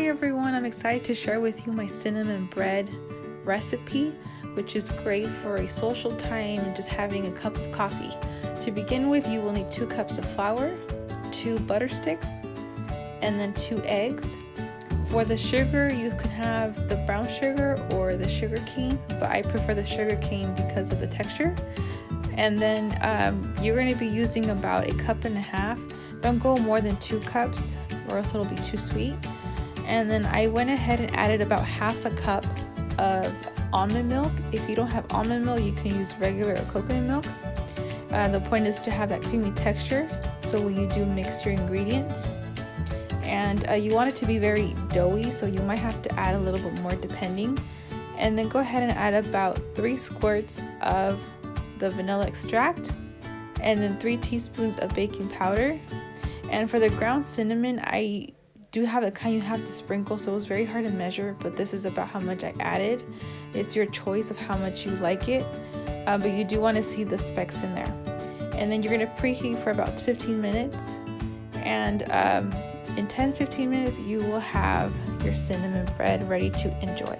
everyone, I'm excited to share with you my cinnamon bread recipe, which is great for a social time and just having a cup of coffee. To begin with, you will need 2 cups of flour, 2 butter sticks, and then 2 eggs. For the sugar, you can have the brown sugar or the sugar cane, but I prefer the sugar cane because of the texture. And then you're going to be using about 1.5 cups. Don't go more than 2 cups or else it'll be too sweet. And then I went ahead and added about 1/2 cup of almond milk. If you don't have almond milk, you can use regular or coconut milk. The point is to have that creamy texture, so when you do mix your ingredients. And you want it to be very doughy, so you might have to add a little bit more depending. And then go ahead and add about 3 squirts of the vanilla extract, and then 3 teaspoons of baking powder. And for the ground cinnamon, I do have the kind you have to sprinkle, so it was very hard to measure, but this is about how much I added. It's your choice of how much you like it, but you do want to see the specks in there. And then you're going to preheat for about 15 minutes, and in 10-15 minutes you will have your cinnamon bread ready to enjoy.